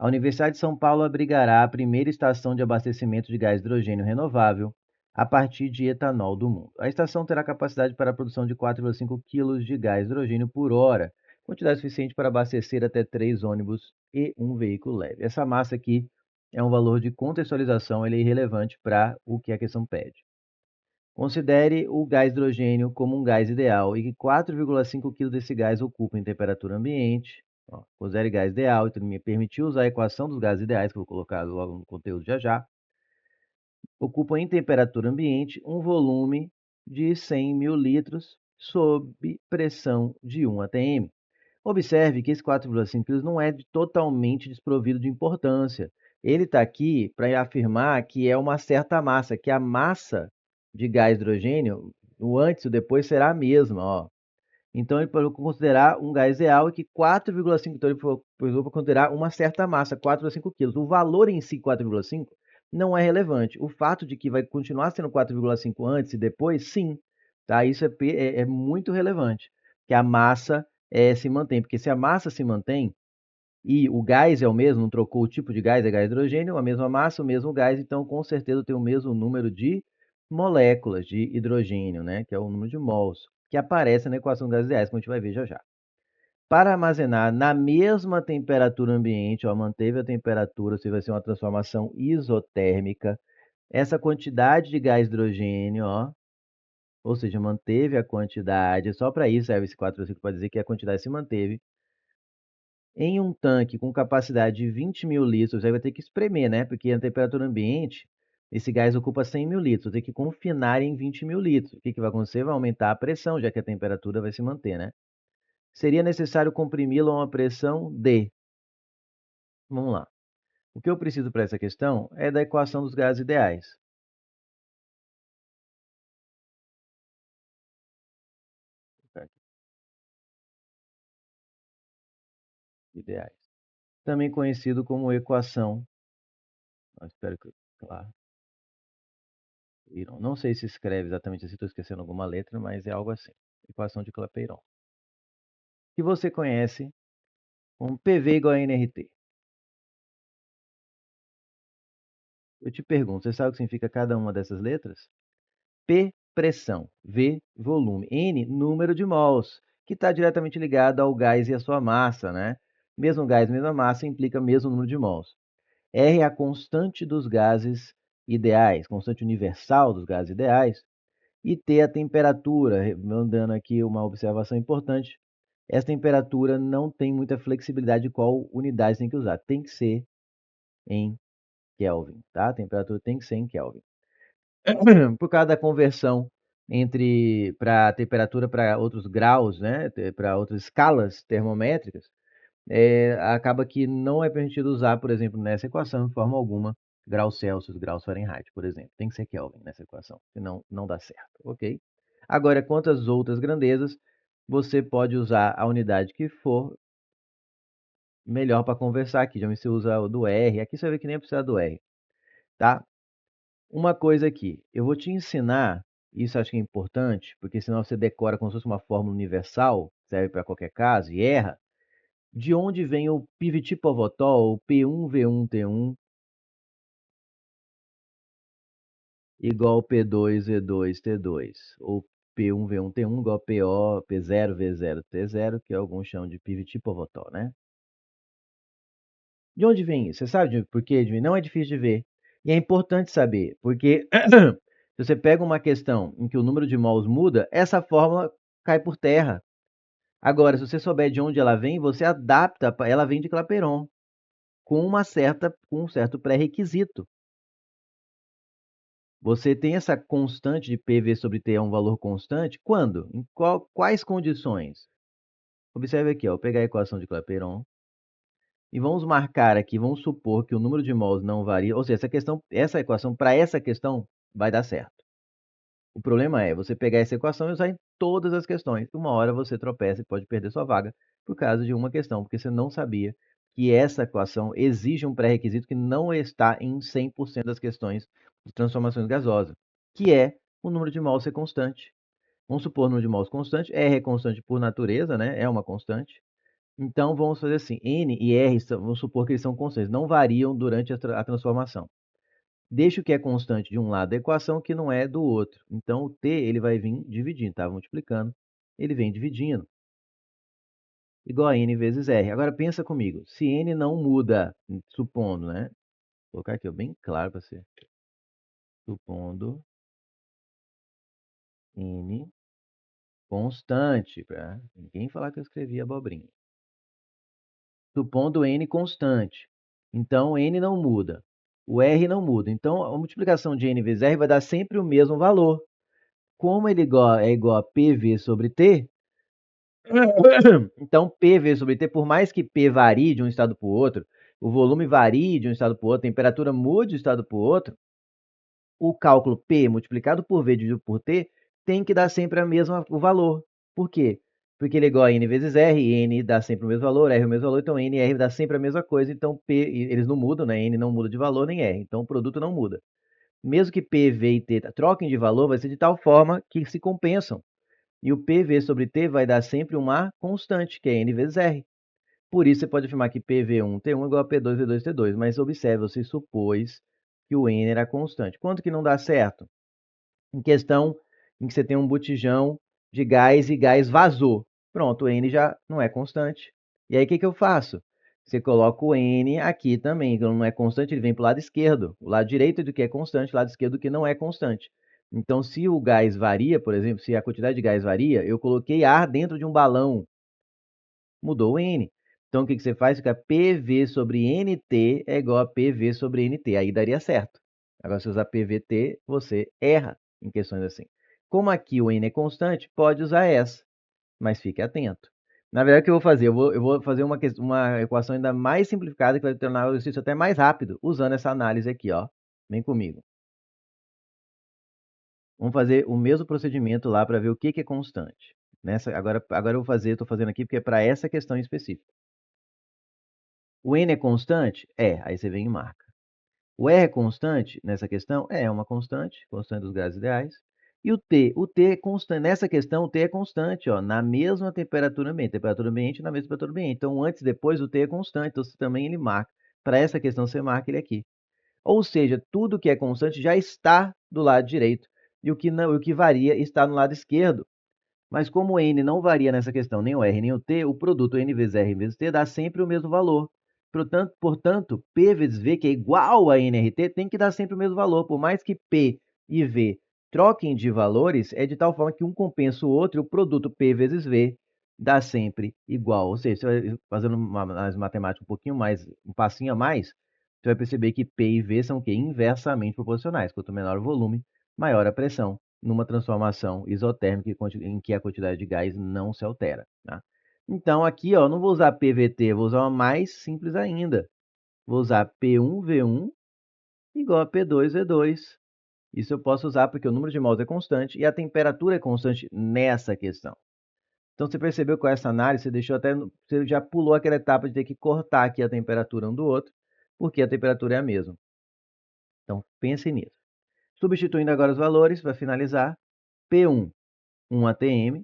A Universidade de São Paulo abrigará a primeira estação de abastecimento de gás hidrogênio renovável a partir de etanol do mundo. A estação terá capacidade para a produção de 4,5 kg de gás hidrogênio por hora, quantidade suficiente para abastecer até 3 ônibus e um veículo leve. Essa massa aqui é um valor de contextualização, ele é irrelevante para o que a questão pede. Considere o gás hidrogênio como um gás ideal e que 4,5 kg desse gás ocupa em temperatura ambiente. Considere gás ideal, então me permitiu usar a equação dos gases ideais, que eu vou colocar logo no conteúdo já. Ocupa em temperatura ambiente um volume de 100 mil litros sob pressão de 1 atm. Observe que esse 4,5 kg não é totalmente desprovido de importância. Ele está aqui para afirmar que é uma certa massa, que a massa de gás hidrogênio, o antes e o depois, será a mesma. Ó. Então, ele pode considerar um gás real e que 4,5, então ele precisou considerar uma certa massa, 4,5 kg. O valor em si, 4,5, não é relevante. O fato de que vai continuar sendo 4,5 antes e depois, sim. Tá? Isso é muito relevante, que a massa se mantém. Porque se a massa se mantém e o gás é o mesmo, não trocou o tipo de gás, é gás hidrogênio, a mesma massa, o mesmo gás, então com certeza tem o mesmo número de moléculas de hidrogênio, né? Que é o número de mols, que aparece na equação dos gases ideais, que a gente vai ver já. Para armazenar na mesma temperatura ambiente, ó, manteve a temperatura, vai ser uma transformação isotérmica. Essa quantidade de gás hidrogênio, ó, ou seja, manteve a quantidade, só para isso serve esse 4,5 para dizer que a quantidade se manteve. Em um tanque com capacidade de 20 mil litros, aí vai ter que espremer, né? Porque a temperatura ambiente, esse gás ocupa 100 mil litros, tem que confinar em 20 mil litros. O que vai acontecer? Vai aumentar a pressão, já que a temperatura vai se manter, né? Seria necessário comprimi-lo a uma pressão de... Vamos lá. O que eu preciso para essa questão é da equação dos gases ideais. Ideais. Também conhecido como equação... espero que... Claro. Não sei se escreve exatamente assim, estou esquecendo alguma letra, mas é algo assim. Equação de Clapeyron. Que você conhece como PV igual a nRT. Eu te pergunto, você sabe o que significa cada uma dessas letras? P, pressão. V, volume. N, número de mols, que está diretamente ligado ao gás e à sua massa, né? Mesmo gás, mesma massa, implica mesmo número de mols. R é a constante dos gases ideais, constante universal dos gases ideais. E T, a temperatura, mandando aqui uma observação importante. Essa temperatura não tem muita flexibilidade de qual unidade tem que usar. Tem que ser em Kelvin, tá? A temperatura tem que ser em Kelvin. Por causa da conversão para temperatura para outros graus, né? Para outras escalas termométricas, acaba que não é permitido usar, por exemplo, nessa equação, de forma alguma, graus Celsius, graus Fahrenheit, por exemplo. Tem que ser Kelvin nessa equação, senão não dá certo, ok? Agora, quanto às outras grandezas, você pode usar a unidade que for melhor para conversar aqui. Já você usa o do R, aqui você vê que nem precisa do R, tá? Uma coisa aqui, eu vou te ensinar, isso acho que é importante, porque senão você decora como se fosse uma fórmula universal, serve para qualquer caso, e erra, de onde vem o pivotol, o P1V1T1, igual P2V2T2, ou P1V1T1 igual PO, P0V0T0, que alguns chamam de pivotol, né? De onde vem isso? Você sabe por quê? Não é difícil de ver. E é importante saber, porque se você pega uma questão em que o número de mols muda, essa fórmula cai por terra. Agora, se você souber de onde ela vem, você adapta, ela vem de Clapeyron, com um certo pré-requisito. Você tem essa constante de PV sobre T é um valor constante? Quando? Em quais condições? Observe aqui, ó, vou pegar a equação de Clapeyron e vamos marcar aqui, vamos supor que o número de mols não varia, ou seja, essa equação, para essa questão, vai dar certo. O problema é você pegar essa equação e usar em todas as questões. Uma hora você tropeça e pode perder sua vaga por causa de uma questão, porque você não sabia que essa equação exige um pré-requisito que não está em 100% das questões de transformações gasosas, que é o número de mols ser constante. Vamos supor o número de mols constante, R é constante por natureza, né? É uma constante. Então, vamos fazer assim, N e R, vamos supor que eles são constantes, não variam durante a transformação. Deixa o que é constante de um lado da equação, que não é do outro. Então, o T ele vai vir dividindo, tá? Multiplicando, ele vem dividindo, igual a N vezes R. Agora, pensa comigo, se N não muda, supondo, né? Vou colocar aqui, ó, bem claro para você. Supondo N constante, para ninguém falar que eu escrevi abobrinha. Supondo N constante. Então, N não muda. O R não muda. Então, a multiplicação de N vezes R vai dar sempre o mesmo valor. Como ele é igual a PV sobre T, então PV sobre T, por mais que P varie de um estado para o outro, o volume varie de um estado para o outro, a temperatura mude de um estado para o outro, o cálculo P multiplicado por V dividido por T tem que dar sempre o valor. Por quê? Porque ele é igual a N vezes R, e N dá sempre o mesmo valor, R o mesmo valor, então N e R dá sempre a mesma coisa, então P, eles não mudam, né? N não muda de valor, nem R, então o produto não muda. Mesmo que P, V e T troquem de valor, vai ser de tal forma que se compensam. E o PV sobre T vai dar sempre uma constante, que é N vezes R. Por isso, você pode afirmar que PV1T1 é igual a P2V2T2, mas observe, você supôs que o N era constante. Quanto que não dá certo? Em questão em que você tem um botijão de gás e gás vazou. Pronto, o N já não é constante. E aí, o que, que eu faço? Você coloca o N aqui também, então não é constante, ele vem para o lado esquerdo. O lado direito do que é constante, o lado esquerdo do que não é constante. Então, se o gás varia, por exemplo, se a quantidade de gás varia, eu coloquei ar dentro de um balão, mudou o N. Então, o que, que você faz? Fica PV sobre NT é igual a PV sobre NT. Aí daria certo. Agora, se usar PVT, você erra em questões assim. Como aqui o N é constante, pode usar essa, mas fique atento. Na verdade, o que eu vou fazer? Eu vou fazer uma equação ainda mais simplificada, que vai tornar o exercício até mais rápido, usando essa análise aqui, ó. Vem comigo. Vamos fazer o mesmo procedimento lá para ver o que, que é constante. Agora eu vou fazer, estou fazendo aqui porque é para essa questão em específico. O N é constante? É, aí você vem e marca. O R é constante nessa questão? É uma constante, constante dos gases ideais. E o T é constante. Nessa questão, o T é constante, ó, na mesma temperatura ambiente na mesma temperatura ambiente. Então, antes e depois, o T é constante, então você também ele marca. Para essa questão, você marca ele aqui. Ou seja, tudo que é constante já está do lado direito, e o que não, o que varia está no lado esquerdo. Mas como o N não varia nessa questão, nem o R nem o T, o produto N vezes R vezes T dá sempre o mesmo valor. Portanto, P vezes V, que é igual a NRT, tem que dar sempre o mesmo valor. Por mais que P e V troquem de valores, é de tal forma que um compensa o outro, e o produto P vezes V dá sempre igual. Ou seja, você vai fazendo uma análise matemática um pouquinho mais, um passinho a mais, você vai perceber que P e V são o quê? Inversamente proporcionais. Quanto menor o volume, maior a pressão numa transformação isotérmica em que a quantidade de gás não se altera. Tá? Então, aqui, ó, não vou usar PVT, vou usar uma mais simples ainda. Vou usar P1V1 igual a P2V2. Isso eu posso usar porque o número de mols é constante e a temperatura é constante nessa questão. Então, você percebeu com essa análise, você já pulou aquela etapa de ter que cortar aqui a temperatura um do outro, porque a temperatura é a mesma. Então, pense nisso. Substituindo agora os valores, para finalizar, P1, 1 atm,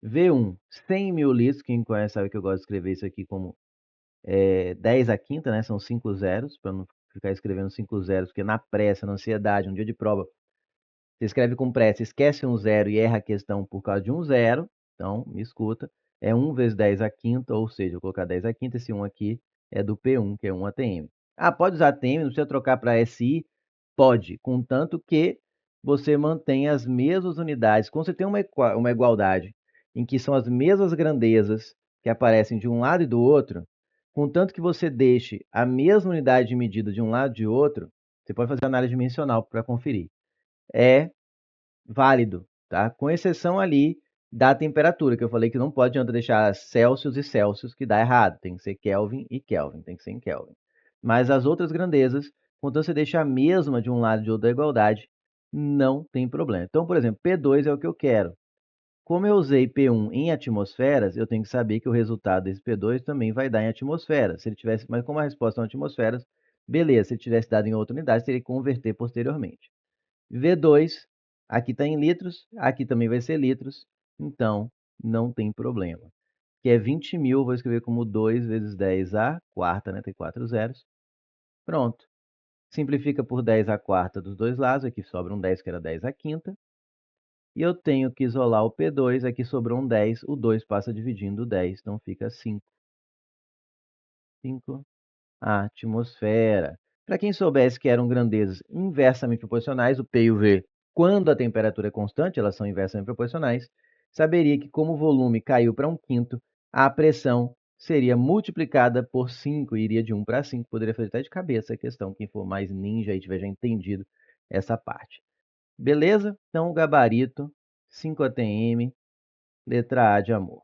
V1, 100 mil litros, quem me conhece sabe que eu gosto de escrever isso aqui como 10 à quinta, né? São 5 zeros, para não ficar escrevendo 5 zeros, porque na pressa, na ansiedade, um dia de prova, você escreve com pressa, esquece um zero e erra a questão por causa de um zero. Então, me escuta. É 1 vezes 10 à quinta, ou seja, eu vou colocar 10 à quinta, esse 1 aqui é do P1, que é 1 atm. Ah, pode usar atm, não precisa trocar para SI? Pode, contanto que você mantenha as mesmas unidades. Quando você tem uma igualdade em que são as mesmas grandezas que aparecem de um lado e do outro, contanto que você deixe a mesma unidade de medida de um lado e de outro, você pode fazer análise dimensional para conferir. É válido, tá? Com exceção ali da temperatura, que eu falei que não pode adianta deixar Celsius e Celsius, que dá errado. Tem que ser Kelvin e Kelvin, tem que ser em Kelvin. Mas as outras grandezas, quando você deixa a mesma de um lado e de outro da igualdade, não tem problema. Então, por exemplo, P2 é o que eu quero. Como eu usei P1 em atmosferas, eu tenho que saber que o resultado desse P2 também vai dar em atmosferas. Se ele tivesse, mas como a resposta é em atmosferas, beleza. Se ele tivesse dado em outra unidade, teria que converter posteriormente. V2, aqui está em litros, aqui também vai ser litros, então não tem problema. que é 20.000, vou escrever como 2 vezes 10 a quarta, né? Tem 4 zeros. Pronto. Simplifica por 10 a quarta dos dois lados, aqui sobra um 10, que era 10 a quinta. E eu tenho que isolar o P2, aqui sobrou um 10, o 2 passa dividindo o 10, então fica 5. 5. A atmosfera. Para quem soubesse que eram grandezas inversamente proporcionais, o P e o V, quando a temperatura é constante, elas são inversamente proporcionais, saberia que como o volume caiu para 1/5, a pressão seria multiplicada por 5, iria de 1 para 5. Poderia fazer até de cabeça a questão, quem for mais ninja e tiver já entendido essa parte. Beleza? Então, o gabarito, 5 atm, letra A de amor.